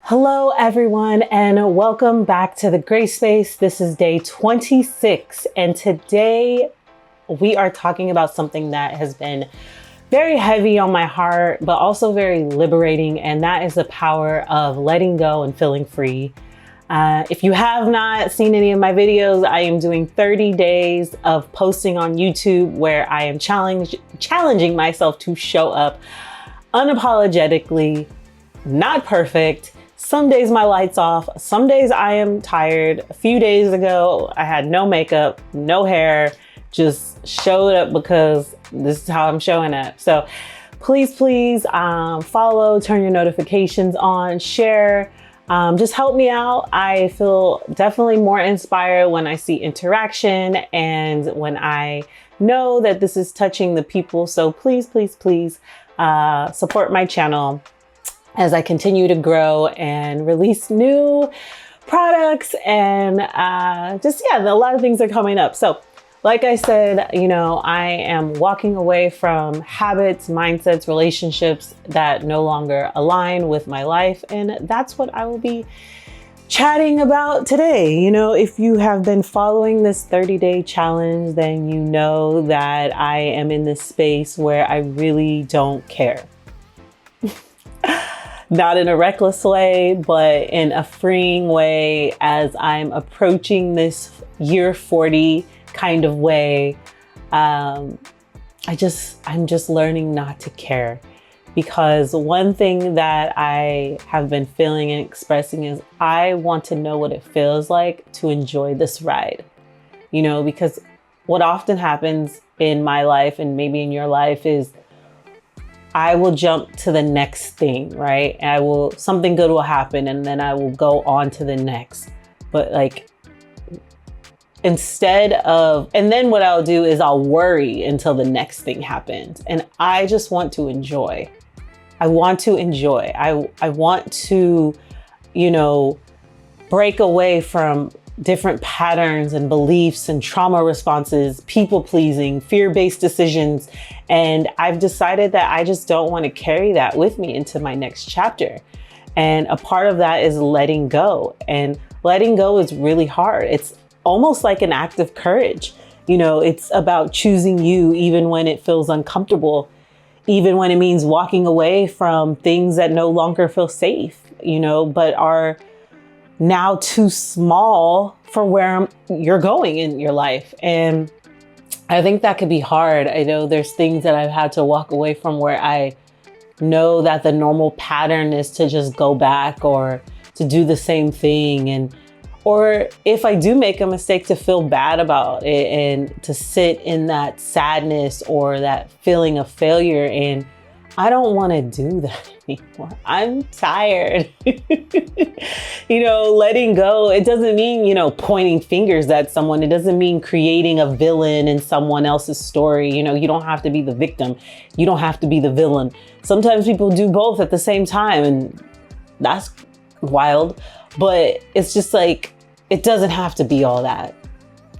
Hello, everyone, and welcome back to the Grace Space. This is day 26, and today we are talking about something that has been very heavy on my heart, but also very liberating, and that is the power of letting go and feeling free. If you have not seen any of my videos, I am doing 30 days of posting on YouTube where I am challenging myself to show up unapologetically, not perfect. Some days my light's off, some days I am tired. A few days ago, I had no makeup, no hair, just showed up because this is how I'm showing up. So please follow, turn your notifications on, share, just help me out. I feel definitely more inspired when I see interaction and when I know that this is touching the people. So please support my channel as I continue to grow and release new products and a lot of things are coming up. So like I said, I am walking away from habits, mindsets, relationships that no longer align with my life. And that's what I will be chatting about today. If you have been following this 30-day challenge, then you know that I am in this space where I really don't care. Not in a reckless way, but in a freeing way as I'm approaching this year 40 kind of way. I'm just learning not to care, because one thing that I have been feeling and expressing is I want to know what it feels like to enjoy this ride, because what often happens in my life and maybe in your life is I will jump to the next thing, right? And something good will happen and then I will go on to the next. But and then what I'll do is I'll worry until the next thing happens. And I just want to enjoy. I want to enjoy. I want to, break away from different patterns and beliefs and trauma responses, people pleasing, fear-based decisions. And I've decided that I just don't want to carry that with me into my next chapter. And a part of that is letting go. And letting go is really hard. It's almost like an act of courage. It's about choosing you even when it feels uncomfortable, even when it means walking away from things that no longer feel safe, but are now too small for where you're going in your life. And I think that could be hard. I know there's things that I've had to walk away from where I know that the normal pattern is to just go back or to do the same thing. Or if I do make a mistake, to feel bad about it and to sit in that sadness or that feeling of failure. And I don't want to do that anymore. I'm tired. Letting go, it doesn't mean, pointing fingers at someone. It doesn't mean creating a villain in someone else's story. You don't have to be the victim. You don't have to be the villain. Sometimes people do both at the same time, and that's wild. But it's just it doesn't have to be all that.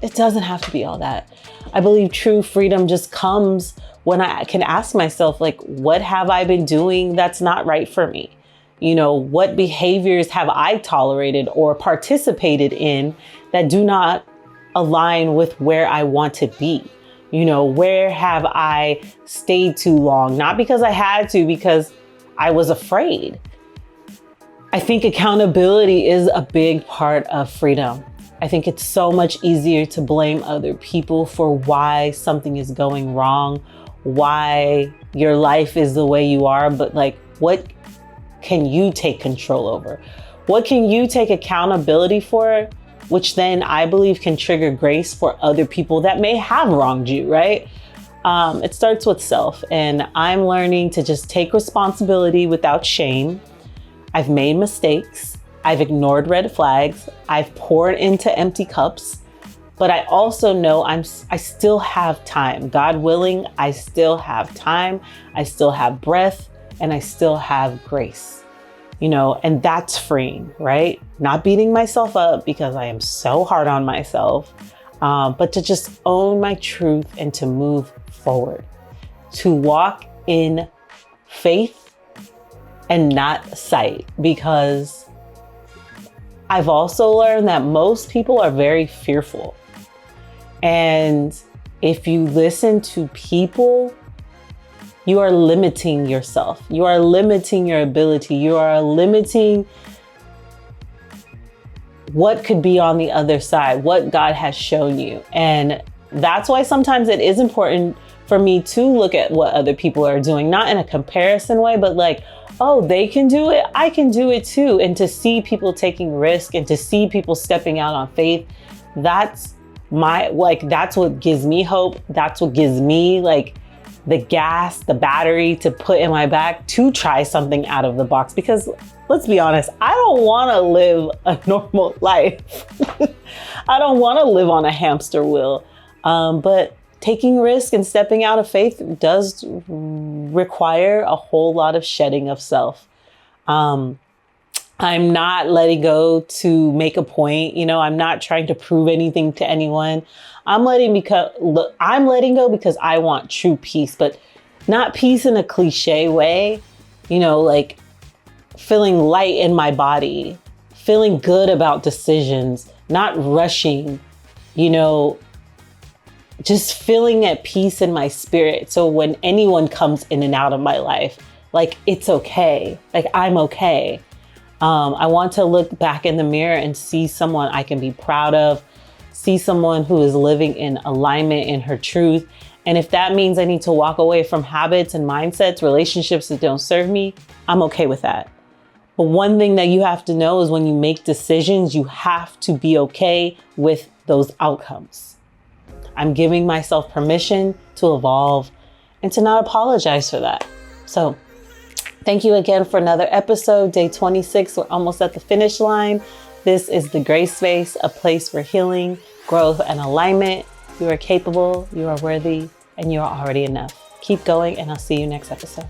It doesn't have to be all that. I believe true freedom just comes when I can ask myself, what have I been doing that's not right for me? What behaviors have I tolerated or participated in that do not align with where I want to be? Where have I stayed too long? Not because I had to, because I was afraid. I think accountability is a big part of freedom. I think it's so much easier to blame other people for why something is going wrong, why your life is the way you are, but what can you take control over? What can you take accountability for, which then I believe can trigger grace for other people that may have wronged you, right? It starts with self, and I'm learning to just take responsibility without shame. I've made mistakes. I've ignored red flags. I've poured into empty cups. But I also know I still have time. God willing, I still have time. I still have breath, and I still have grace. And that's freeing, right? Not beating myself up because I am so hard on myself, but to just own my truth and to move forward, to walk in faith and not sight, because I've also learned that most people are very fearful. And if you listen to people, you are limiting yourself. You are limiting your ability. You are limiting what could be on the other side, what God has shown you. And that's why sometimes it is important for me to look at what other people are doing, not in a comparison way, but like, oh, they can do it, I can do it too. And to see people taking risk and to see people stepping out on faith, that's what gives me hope. That's what gives me like the gas, the battery to put in my back to try something out of the box. Because let's be honest, I don't want to live a normal life. I don't want to live on a hamster wheel. But taking risk and stepping out of faith does require a whole lot of shedding of self. I'm not letting go to make a point. I'm not trying to prove anything to anyone. I'm letting go because I want true peace, but not peace in a cliche way, like feeling light in my body, feeling good about decisions, not rushing, just feeling at peace in my spirit. So when anyone comes in and out of my life, like it's okay, like I'm okay. I want to look back in the mirror and see someone I can be proud of, see someone who is living in alignment in her truth. And if that means I need to walk away from habits and mindsets, relationships that don't serve me, I'm okay with that. But one thing that you have to know is when you make decisions, you have to be okay with those outcomes. I'm giving myself permission to evolve and to not apologize for that. So thank you again for another episode, day 26. We're almost at the finish line. This is the Grace Space, a place for healing, growth, and alignment. You are capable, you are worthy, and you are already enough. Keep going, and I'll see you next episode.